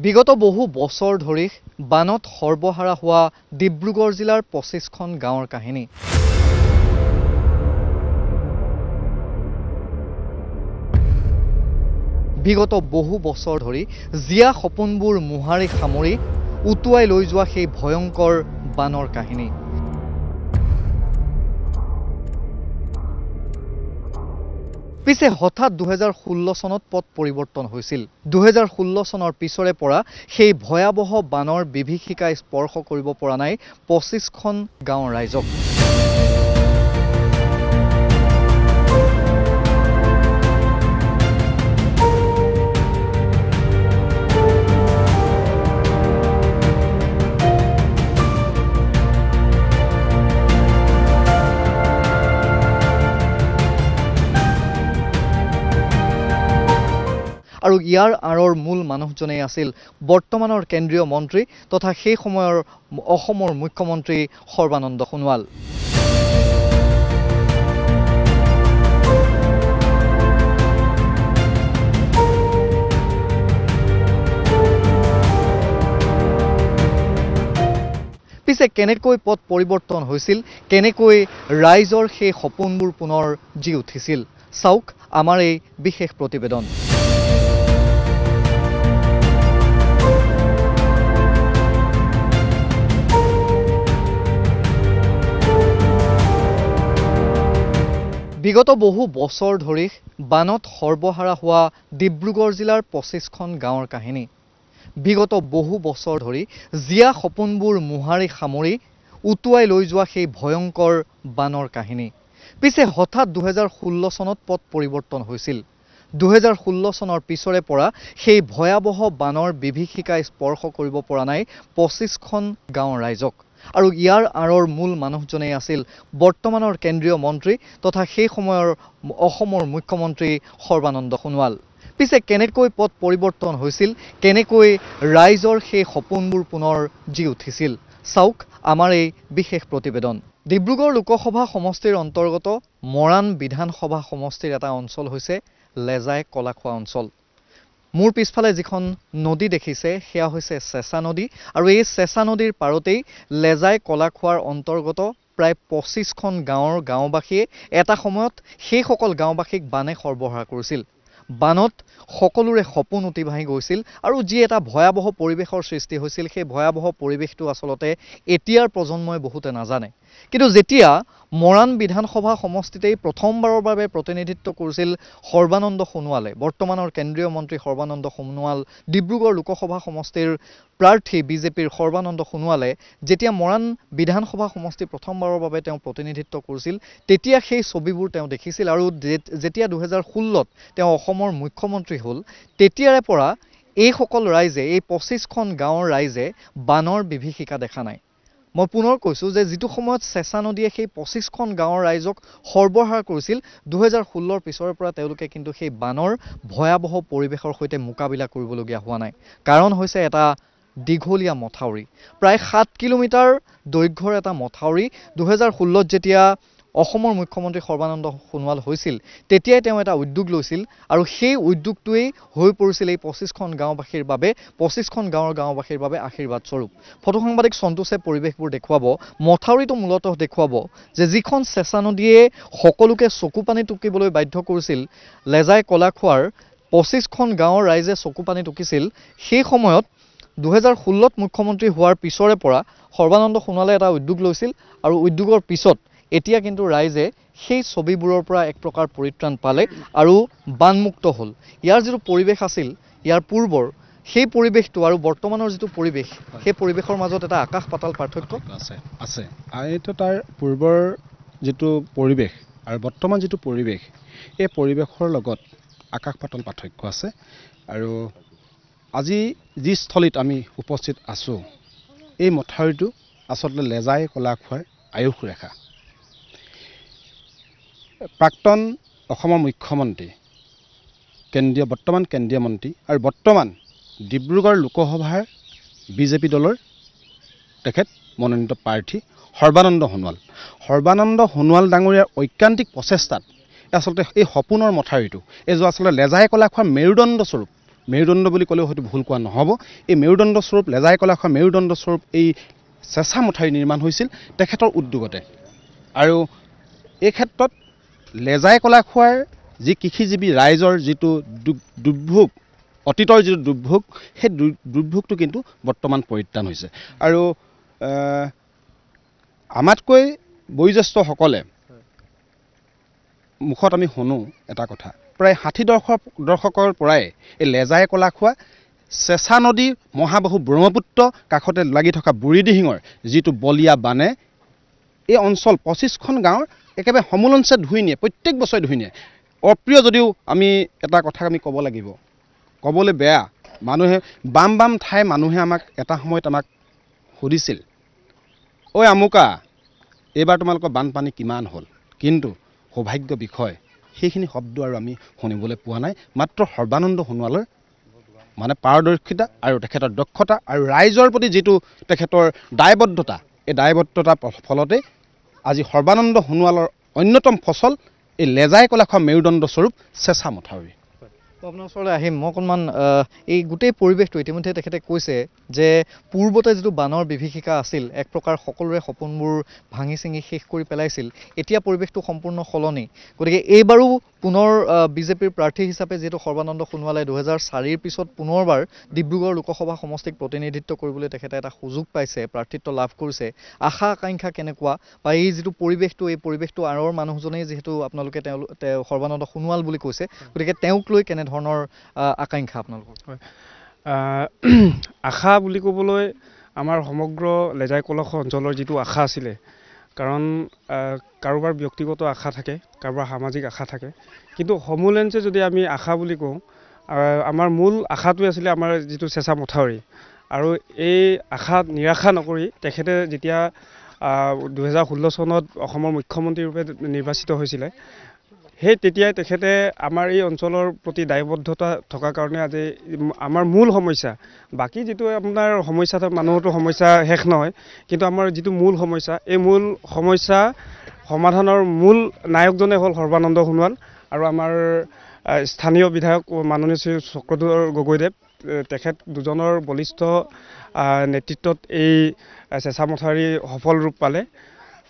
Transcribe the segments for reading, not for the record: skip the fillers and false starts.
বিগত বহু বছৰ ধৰি বানত সৰ্বহাৰা হোৱা ডিব্ৰুগড় জিলাৰ ২৫খন গাঁৱৰ কাহিনী। বিগত বহু বছৰ ধৰি জিয়া সপোনবোৰ মোহাৰি সামৰি উটুৱাই লৈ যোৱা সেই ভয়ংকৰ বানৰ কাহিনী। পিছে হঠাৎ ২০১৬ চনত পথ পৰিৱৰ্তন হৈছিল। ২০১৬ চনৰ পিছৰে পৰা সেই ভয়াৱহ বানৰ বিভীষিকা স্পৰ্শ কৰিব পৰা নাই ২৫খন গাঁৱৰ ৰাইজক। আৰু ইয়াৰ আঁৰৰ মূল মানুহজনেই আছিল বৰ্তমানৰ কেন্দ্ৰীয় মন্ত্ৰী তথা সেই সময়ৰ অসমৰ মুখ্যমন্ত্ৰী সৰ্বানন্দ সোণোৱাল। পিছে কেনেকৈ পথ পৰিৱৰ্তন হৈছিল, কেনেকৈ ৰাইজৰ সেই সপোনবোৰ পুনৰ জি উঠিছিল, চাওক আমাৰ এই বিশেষ প্ৰতিবেদন। বিগত বহু বছৰ ধৰি বানত সৰ্বহাৰা হোৱা ডিব্ৰুগড় জিলাৰ ২৫খন গাঁৱৰ কাহিনী। বিগত বহু বছৰ ধৰি জিয়া সপোনবোৰ মোহাৰি সামৰি উটুৱাই লৈ যোৱা সেই ভয়ংকৰ বানৰ কাহিনী। পিছে হঠাৎ ২০১৬ চনত পথ পৰিৱৰ্তন হৈছিল। ২০১৬ চনৰ পিছৰে পৰা সেই ভয়াৱহ বানৰ বিভীষিকা স্পৰ্শ কৰিব পৰা নাই ২৫খন গাঁৱৰ ৰাইজক। আৰু ইয়াৰ আঁৰৰ মূল মানুহজনেই আছিল বৰ্তমানৰ কেন্দ্ৰীয় মন্ত্ৰী তথা সেই সময়ৰ অসমৰ মুখ্যমন্ত্ৰী সৰ্বানন্দ সোণোৱাল। পিছে কেনেকৈ পথ পৰিৱৰ্তন হৈছিল, কেনেকৈ ৰাইজৰ সেই সপোনবোৰ পুনৰ জি উঠিছিল, চাওক আমাৰ এই বিশেষ প্ৰতিবেদন। ডিব্ৰুগড় লোকসভা সমষ্টিৰ অন্তৰ্গত মৰাণ বিধানসভা সমষ্টিৰ এটা অঞ্চল হৈছে লেজাই কলাখোৱা অঞ্চল। মোৰ পিছফালে যিখন নদী দেখিছে সেয়া হৈছে চেঁচা নদী, আৰু এই চেঁচা নদীৰ পাৰতেই লেজাই কলাখোৱাৰ অন্তৰ্গত প্ৰায় ২৫খন গাঁৱৰ গাঁওবাসীয়ে এটা সময়ত সেইসকল গাঁওবাসীক বানে সৰ্বহাৰা কৰিছিল। বানত সকলোৰে সপোন উটি ভাহি গৈছিল আৰু যি এটা ভয়াৱহ পৰিৱেশৰ সৃষ্টি হৈছিল, সেই ভয়াৱহ পৰিৱেশটো আচলতে এতিয়াৰ প্ৰজন্মই বহুতে নাজানে। কিন্তু যেতিয়া মৰাণ বিধানসভা সমষ্টিতেই প্ৰথমবাৰৰ বাবে প্ৰতিনিধিত্ব কৰিছিল সৰ্বানন্দ সোণোৱালে, বৰ্তমানৰ কেন্দ্ৰীয় মন্ত্ৰী সৰ্বানন্দ সোণোৱাল, ডিব্ৰুগড় লোকসভা সমষ্টিৰ প্ৰাৰ্থী বিজেপিৰ সৰ্বানন্দ সোণোৱালে যেতিয়া মৰাণ বিধানসভা সমষ্টি প্ৰথমবাৰৰ বাবে তেওঁ প্ৰতিনিধিত্ব কৰিছিল, তেতিয়া সেই ছবিবোৰ তেওঁ দেখিছিল। আৰু যেতিয়া ২০১৬ত তেওঁ অসমৰ মুখ্যমন্ত্ৰী হ'ল, তেতিয়াৰে পৰা এইসকল ৰাইজে, এই ২৫খন গাঁৱৰ ৰাইজে বানৰ বিভীষিকা দেখা নাই। মই পুনৰ কৈছোঁ যে যিটো সময়ত চেঁচা নদীয়ে সেই ২৫খন গাঁৱৰ ৰাইজক সৰ্বহাৰা কৰিছিল, ২০১৬ৰ পিছৰে পৰা তেওঁলোকে কিন্তু সেই বানৰ ভয়াৱহ পৰিৱেশৰ সৈতে মোকাবিলা কৰিবলগীয়া হোৱা নাই। কাৰণ হৈছে এটা দীঘলীয়া মথাউৰি, প্ৰায় ৭ কিলোমিটাৰ দৈৰ্ঘ্যৰ এটা মথাউৰি। ২০১৬ত যেতিয়া অসমৰ মুখ্যমন্ত্ৰী সৰ্বানন্দ সোণোৱাল হৈছিল, তেতিয়াই তেওঁ এটা উদ্যোগ লৈছিল, আৰু সেই উদ্যোগটোৱেই হৈ পৰিছিল এই ২৫খন গাঁওবাসীৰ বাবে, ২৫খন গাঁৱৰ গাঁওবাসীৰ বাবে আশীৰ্বাদ স্বৰূপ। ফটো সাংবাদিক সন্তোষে পৰিৱেশবোৰ দেখুৱাব, মথাউৰিটো মূলতঃ দেখুৱাব যে যিখন চেঁচা নদীয়ে সকলোকে চকু পানী টুকিবলৈ বাধ্য কৰিছিল, লেজাই কলাখোৱাৰ ২৫খন গাঁৱৰ ৰাইজে চকু পানী টুকিছিল। সেই সময়ত ২০১৬ত মুখ্যমন্ত্ৰী হোৱাৰ পিছৰে পৰা সৰ্বানন্দ সোণোৱালে এটা উদ্যোগ লৈছিল, আৰু উদ্যোগৰ পিছত এতিয়া কিন্তু ৰাইজে সেই ছবিবোৰৰ পৰা এক প্ৰকাৰ পৰিত্ৰাণ পালে আৰু বানমুক্ত হ'ল। ইয়াৰ যিটো পৰিৱেশ আছিল ইয়াৰ পূৰ্বৰ, সেই পৰিৱেশটো আৰু বৰ্তমানৰ যিটো পৰিৱেশ, সেই পৰিৱেশৰ মাজত এটা আকাশ পাতাল পাৰ্থক্য আছে। এইটো তাৰ পূৰ্বৰ যিটো পৰিৱেশ আৰু বৰ্তমান যিটো পৰিৱেশ, এই পৰিৱেশৰ লগত আকাশ পাতাল পাৰ্থক্য আছে। আৰু আজি যি স্থলীত আমি উপস্থিত আছোঁ, এই মথাউৰিটো আচলতে লেজাই কলাখোৱাৰ আয়ুস ৰেখা। প্ৰাক্তন অসমৰ মুখ্যমন্ত্ৰী, বৰ্তমান কেন্দ্ৰীয় মন্ত্ৰী আৰু বৰ্তমান ডিব্ৰুগড় লোকসভাৰ বিজেপি দলৰ তেখেত মনোনীত প্ৰাৰ্থী সৰ্বানন্দ সোণোৱাল ডাঙৰীয়াৰ ঐকান্তিক প্ৰচেষ্টাত আচলতে এই সপোনৰ মথাউৰিটো, এই আচলতে লেজাই কলাখোৱাৰ মেৰুদণ্ড স্বৰূপ মেৰুদণ্ড বুলি ক'লেও হয়তো ভুল কোৱা নহ'ব। এই মেৰুদণ্ড স্বৰূপ লেজাই কলাখোৱা মেৰুদণ্ড স্বৰূপ এই চেঁচা মথাউৰি নিৰ্মাণ হৈছিল তেখেতৰ উদ্যোগতে। আৰু এই ক্ষেত্ৰত লেজাই কলাখোৱাৰ যি কৃষিজীৱী ৰাইজৰ যিটো দুৰ্ভোগ, অতীতৰ যিটো দুৰ্ভোগ, সেই দুৰ্ভোগটো কিন্তু বৰ্তমান পৰিত্ৰাণ হৈছে। আৰু আমাতকৈ বয়োজ্যেষ্ঠসকলে মুখত আমি শুনো এটা কথা, প্ৰায় ৬০ দশকৰ পৰাই এই লেজাই কলাখোৱা চেঁচা নদীৰ মহাবাহু ব্ৰহ্মপুত্ৰ কাষতে লাগি থকা বুঢ়ীদিহিঙৰ যিটো বলীয়া বানে এই অঞ্চল ২৫খন গাঁৱৰ একেবাৰে সমূলঞ্চে ধুই নিয়ে, প্ৰত্যেক বছৰে ধুই নিয়ে। অপ্ৰিয় যদিও আমি এটা কথা আমি ক'ব লাগিব, ক'বলৈ বেয়া, মানুহে বাম ঠাই মানুহে এটা সময়ত আমাক সুধিছিল, ঐ আমুকা এইবাৰ তোমালোকৰ বানপানী কিমান হ'ল? কিন্তু সৌভাগ্য বিষয় সেইখিনি শব্দ আৰু আমি শুনিবলৈ পোৱা নাই। মাত্ৰ সৰ্বানন্দ সোণোৱালৰ মানে পাৰদৰ্শিতা আৰু তেখেতৰ দক্ষতা আৰু ৰাইজৰ প্ৰতি যিটো তেখেতৰ দায়বদ্ধতা, এই দায়বদ্ধতাৰ ফলতে আজি সৰ্বানন্দ সোণোৱালৰ অন্যতম ফচল এই লেজাই কলাখোৱা মেৰুদণ্ড স্বৰূপ চেঁচা মথাউৰি। আপোনাৰ ওচৰলৈ আহিম মই অকণমান। এই গোটেই পৰিৱেশটো ইতিমধ্যে তেখেতে কৈছে যে পূৰ্বতে যিটো বানৰ বিভীষিকা আছিল, এক প্ৰকাৰ সকলোৰে সপোনবোৰ ভাঙি চিঙি শেষ কৰি পেলাইছিল, এতিয়া পৰিৱেশটো সম্পূৰ্ণ সলনি। গতিকে এইবাৰো পুনৰ বিজেপিৰ প্ৰাৰ্থী হিচাপে যিহেতু সৰ্বানন্দ সোণোৱালে ২০০৪ৰ পিছত পুনৰবাৰ ডিব্ৰুগড় লোকসভা সমষ্টিক প্ৰতিনিধিত্ব কৰিবলৈ তেখেতে এটা সুযোগ পাইছে, প্ৰাৰ্থিত্ব লাভ কৰিছে। আশা আকাংক্ষা কেনেকুৱা, বা এই যিটো পৰিৱেশটো, এই পৰিৱেশটো আঁৰৰ মানুহজনেই যিহেতু আপোনালোকে তেওঁ সৰ্বানন্দ সোণোৱাল বুলি কৈছে, গতিকে তেওঁক লৈ কেনেধৰণৰ আকাংক্ষা আপোনালোকৰ? হয়, আশা বুলি ক'বলৈ আমাৰ সমগ্ৰ লেজাই কলাখোৱা অঞ্চলৰ যিটো আশা আছিলে, কাৰণ কাৰোবাৰ ব্যক্তিগত আশা থাকে, কাৰোবাৰ সামাজিক আশা থাকে, কিন্তু সমূলেঞ্চে যদি আমি আশা বুলি কওঁ, আমাৰ মূল আশাটোৱে আছিলে আমাৰ যিটো চেঁচা মথাউৰি। আৰু এই আশাত নিৰাশা নকৰি তেখেতে যেতিয়া ২০১৬ চনত অসমৰ মুখ্যমন্ত্ৰী ৰূপে নিৰ্বাচিত হৈছিলে, সেই তেতিয়াই তেখেতে আমাৰ এই অঞ্চলৰ প্ৰতি দায়বদ্ধতা থকাৰ কাৰণে আজি আমাৰ মূল সমস্যা, বাকী যিটো আপোনাৰ সমস্যা মানুহৰতো সমস্যা শেষ নহয়, কিন্তু আমাৰ যিটো মূল সমস্যা, এই মূল সমস্যা সমাধানৰ মূল নায়কজনে হ'ল সৰ্বানন্দ সোণোৱাল আৰু আমাৰ স্থানীয় বিধায়ক মাননীয় শ্ৰী চক্ৰধৰ গগৈদেৱ। তেখেত দুজনৰ বলিষ্ঠ নেতৃত্বত এই চেঁচা মথাউৰি সফল ৰূপ পালে।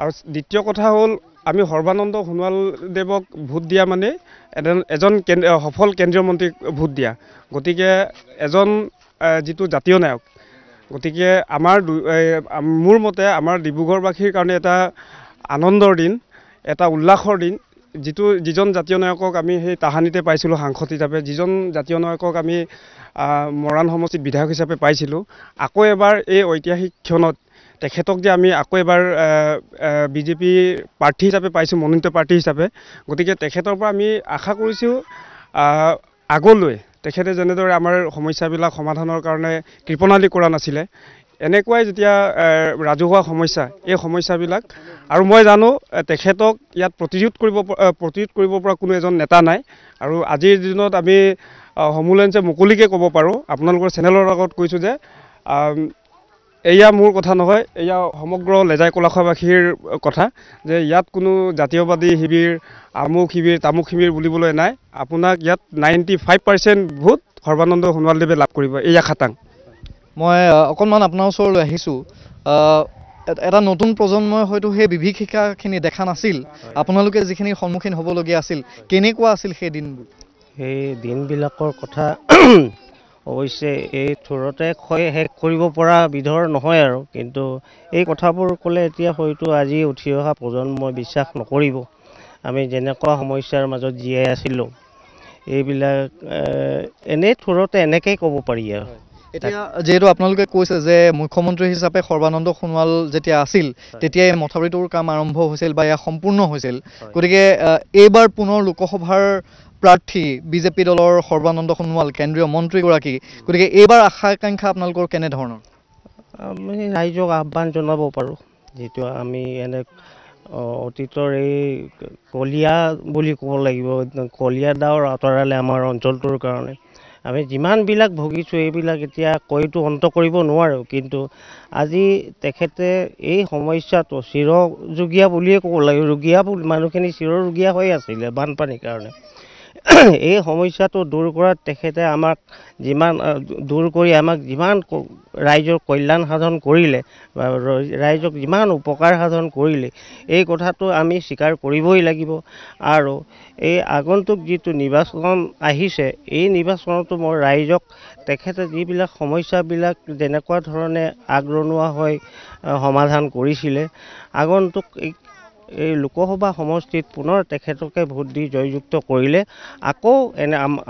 আৰু দ্বিতীয় কথা হ'ল, আমি সৰ্বানন্দ সোণোৱালদেৱক ভোট দিয়া মানে এজন সফল কেন্দ্ৰীয় মন্ত্ৰীক ভোট দিয়া, গতিকে এজন যিটো জাতীয় নায়ক। গতিকে মোৰ মতে আমাৰ ডিব্ৰুগড়বাসীৰ কাৰণে এটা আনন্দৰ দিন, এটা উল্লাসৰ দিন, যিজন জাতীয় নায়কক আমি সেই তাহানিতে পাইছিলোঁ সাংসদ হিচাপে, যিজন জাতীয় নায়কক আমি মৰাণ সমষ্টিত বিধায়ক হিচাপে পাইছিলোঁ, আকৌ এবাৰ এই ঐতিহাসিক ক্ষণত তেখেতক যে আমি আকৌ এবাৰ বিজেপি প্ৰাৰ্থী হিচাপে পাইছোঁ, মনোনীত প্ৰাৰ্থী হিচাপে। গতিকে তেখেতৰ পৰা আমি আশা কৰিছোঁ আগলৈ তেখেতে যেনেদৰে আমাৰ সমস্যাবিলাক সমাধানৰ কাৰণে কৃপণালি কৰা নাছিলে, এনেকুৱাই যেতিয়া ৰাজহুৱা সমস্যা, এই সমস্যাবিলাক, আৰু মই জানো তেখেতক ইয়াত প্ৰতিৰোধ কৰিব পৰা কোনো এজন নেতা নাই। আৰু আজিৰ দিনত আমি সমূলেঞ্চে মুকলিকৈ ক'ব পাৰোঁ, আপোনালোকৰ চেনেলৰ আগত কৈছোঁ যে এয়া মোৰ কথা নহয়, এয়া সমগ্ৰ লেজাই কলাখোৱাবাসীৰ কথা, যে ইয়াত কোনো জাতীয়বাদী শিবিৰ, আমুক শিবিৰ, তামুক শিবিৰ বুলিবলৈ নাই। আপোনাক ইয়াত 95% ভোট সৰ্বানন্দ সোণোৱালদেৱে লাভ কৰিব, এয়া খাটাং। মই অকণমান আপোনাৰ ওচৰলৈ আহিছোঁ। এটা নতুন প্ৰজন্মই হয়তো সেই বিভীষিকাখিনি দেখা নাছিল, আপোনালোকে যিখিনি সন্মুখীন হ'বলগীয়া আছিল, কেনেকুৱা আছিল সেই দিনবোৰ? সেই দিনবিলাকৰ কথা অৱশ্যে এই থোৰতে শেষ কৰিব পৰা বিধৰ নহয় আৰু, কিন্তু এই কথাবোৰ ক'লে এতিয়া হয়তো আজি উঠি অহা প্ৰজন্মই বিশ্বাস নকৰিব। আমি যেনেকুৱা সমস্যাৰ মাজত জীয়াই আছিলোঁ, এইবিলাক এনেই থোৰতে এনেকেই ক'ব পাৰি আৰু। এতিয়া যিহেতু আপোনালোকে কৈছে যে মুখ্যমন্ত্ৰী হিচাপে সৰ্বানন্দ সোণোৱাল যেতিয়া আছিল, তেতিয়াই মথাউৰিটোৰ কাম আৰম্ভ হৈছিল বা এয়া সম্পূৰ্ণ হৈছিল। গতিকে এইবাৰ পুনৰ লোকসভাৰ প্ৰাৰ্থী বিজেপি দলৰ সৰ্বানন্দ সোণোৱাল, কেন্দ্ৰীয় মন্ত্ৰীগৰাকী, গতিকে এইবাৰ আশা আকাংক্ষা আপোনালোকৰ কেনেধৰণৰ? আমি ৰাইজক আহ্বান জনাব পাৰোঁ, যিটো আমি অতীতৰ এই কলীয়া বুলি ক'ব লাগিব, কলীয়া ডাৱৰ আঁতৰালে আমাৰ অঞ্চলটোৰ কাৰণে। আমি যিমানবিলাক ভুগিছোঁ এইবিলাক এতিয়া কৈতো অন্ত কৰিব নোৱাৰোঁ, কিন্তু আজি তেখেতে এই সমস্যাটো চিৰযুগীয়া বুলিয়ে ক'ব লাগিব, মানুহখিনি চিৰযুগীয়া হৈ আছিলে বানপানীৰ কাৰণে। এই সমস্যাটো দূৰ কৰাত তেখেতে আমাক যিমান দূৰ কৰি আমাক যিমান ৰাইজৰ কল্যাণ সাধন কৰিলে বা ৰাইজক যিমান উপকাৰ সাধন কৰিলে এই কথাটো আমি স্বীকাৰ কৰিবই লাগিব। আৰু এই আগন্তুক যিটো নিৰ্বাচন আহিছে এই নিৰ্বাচনতো মই ৰাইজক তেখেতে যিবিলাক সমস্যাবিলাক যেনেকুৱা ধৰণে আগৰণুৱা হৈ সমাধান কৰিছিলে আগন্তুক এই লোকসভা সমষ্টিত পুনৰ তেখেতকে ভোট দি জয়যুক্ত কৰিলে আকৌ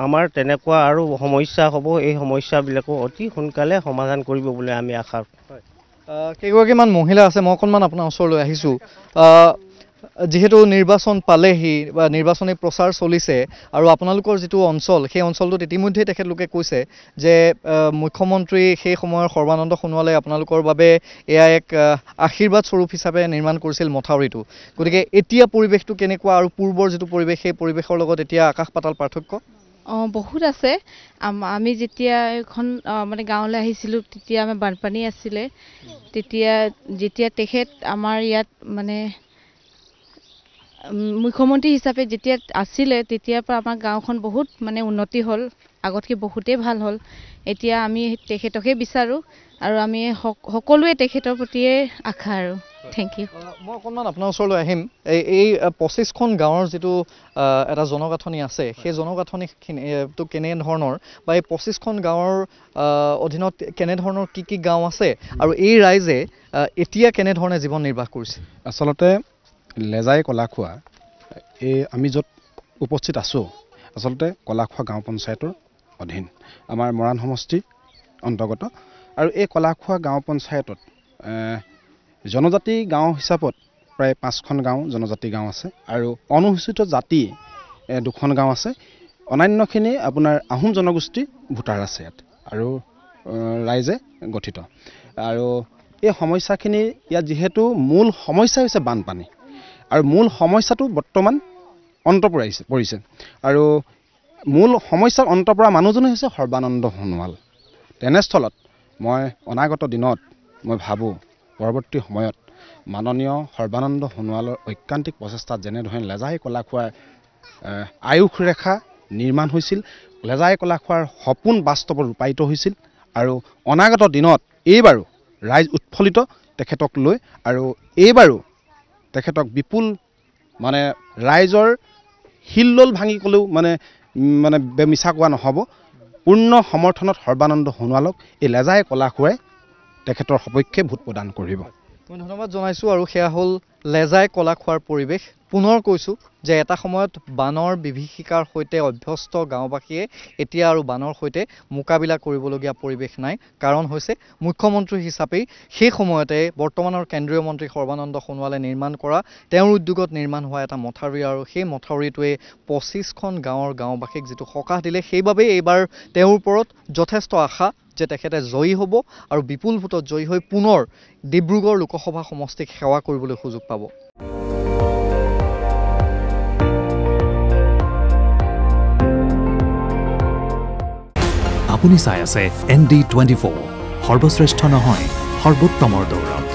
আমাৰ তেনেকুৱা আৰু সমস্যা হ'ব। এই সমস্যাবিলাকো অতি সোনকালে সমাধান কৰিব বুলি আমি আশা কেইগৰাকীমান মহিলা আছে মই অকণমান আপোনাৰ ওচৰলৈ আহিছোঁ যিহেতু নিৰ্বাচন পালেহি বা নিৰ্বাচনী প্ৰচাৰ চলিছে আৰু আপোনালোকৰ যিটো অঞ্চল সেই অঞ্চলটোত ইতিমধ্যে তেখেতলোকে কৈছে যে মুখ্যমন্ত্ৰী সেই সময়ৰ সৰ্বানন্দ সোণোৱালে আপোনালোকৰ বাবে এয়া এক আশীৰ্বাদ স্বৰূপ হিচাপে নিৰ্মাণ কৰিছিল মথাউৰিটো। গতিকে এতিয়া পৰিৱেশটো কেনেকুৱা আৰু পূৰ্বৰ যিটো পৰিৱেশ সেই পৰিৱেশৰ লগত এতিয়া আকাশ পাতাল পাৰ্থক্য? বহুত আছে। আমি যেতিয়া এখন মানে গাঁৱলৈ আহিছিলোঁ তেতিয়া আমাৰ বানপানী আছিলে। যেতিয়া তেখেত আমাৰ ইয়াত মানে মুখ্যমন্ত্ৰী হিচাপে যেতিয়া আছিলে তেতিয়াৰ পৰা আমাৰ গাঁওখন বহুত মানে উন্নতি হ'ল, আগতকৈ বহুতেই ভাল হ'ল। এতিয়া আমি তেখেতকে বিচাৰোঁ আৰু আমি সকলোৱে তেখেতৰ প্ৰতিয়ে আশা আৰু থেংক ইউ। মই অকণমান আপোনাৰ ওচৰলৈ আহিম। এই 25খন গাঁৱৰ যিটো এটা জনগাঁথনি আছে সেই জনগাঁথনিটো কেনেধৰণৰ বা এই 25খন গাঁৱৰ অধীনত কেনেধৰণৰ কি গাঁও আছে আৰু এই ৰাইজে এতিয়া কেনেধৰণে জীৱন নিৰ্বাহ কৰিছে? আচলতে লেজাই কলাখোৱা এই আমি য'ত উপস্থিত আছোঁ আচলতে কলাখোৱা গাঁও পঞ্চায়তৰ অধীন আমাৰ মৰাণ সমষ্টিৰ অন্তৰ্গত। আৰু এই কলাখোৱা গাঁও পঞ্চায়তত জনজাতি গাঁও হিচাপত প্ৰায় 5খন গাঁও জনজাতি গাঁও আছে আৰু অনুসূচিত জাতি 2খন গাঁও আছে। অন্যান্যখিনি আপোনাৰ আহোম জনগোষ্ঠী ভোটাৰ আছে ইয়াত আৰু ৰাইজে গঠিত। আৰু এই সমস্যাখিনি ইয়াত যিহেতু মূল সমস্যা হৈছে বানপানী আৰু মূল সমস্যাটো বৰ্তমান অন্ত পৰিছে আৰু মূল সমস্যাৰ অন্ত পৰা মানুহজনে হৈছে সৰ্বানন্দ সোণোৱাল। তেনেস্থলত মই অনাগত দিনত মই ভাবোঁ পৰৱৰ্তী সময়ত মাননীয় সৰ্বানন্দ সোণোৱালৰ ঐকান্তিক প্ৰচেষ্টাত যেনেধৰণে লেজাই কলাখোৱাৰ আয়ুস ৰেখা নিৰ্মাণ হৈছিল, লেজাই কলাখোৱাৰ সপোন বাস্তৱত ৰূপায়িত হৈছিল আৰু অনাগত দিনত এইবাৰো ৰাইজ উৎফুল্লিত তেখেতক লৈ আৰু এইবাৰো তেখেতক বিপুল মানে ৰাইজৰ হিল্লোল ভাঙি ক'লেও মানে মিছা কোৱা নহ'ব। পূৰ্ণ সমৰ্থনত সৰ্বানন্দ সোণোৱালক এই লেজাই কলাখোৱাই তেখেতৰ সপক্ষে ভোট প্ৰদান কৰিব। মই ধন্যবাদ জনাইছোঁ আৰু সেয়া হ'ল লেজাই কলাখোৱাৰ পৰিৱেশ। পুনৰ কৈছোঁ যে এটা সময়ত বানৰ বিভীষিকাৰ সৈতে অভ্যস্ত গাঁওবাসীয়ে এতিয়া আৰু বানৰ সৈতে মোকাবিলা কৰিবলগীয়া পৰিৱেশ নাই। কাৰণ হৈছে মুখ্যমন্ত্ৰী হিচাপেই সেই সময়তে বৰ্তমানৰ কেন্দ্ৰীয় মন্ত্ৰী সৰ্বানন্দ সোণোৱালে নিৰ্মাণ কৰা তেওঁৰ উদ্যোগত নিৰ্মাণ হোৱা এটা মথাউৰি আৰু সেই মথাউৰিটোৱে 25খন গাঁৱৰ গাঁওবাসীক যিটো সকাহ দিলে সেইবাবেই এইবাৰ তেওঁৰ ওপৰত যথেষ্ট আশা যে তেখেতে জয়ী হ'ব আৰু বিপুল ভোটত জয়ী হৈ পুনৰ ডিব্ৰুগড় লোকসভা সমষ্টিক সেৱা কৰিবলৈ সুযোগ পাব। আপুনি চাই আছে ND24 সৰ্বশ্ৰেষ্ঠ নহয় সৰ্বোত্তমৰ দৌৰত।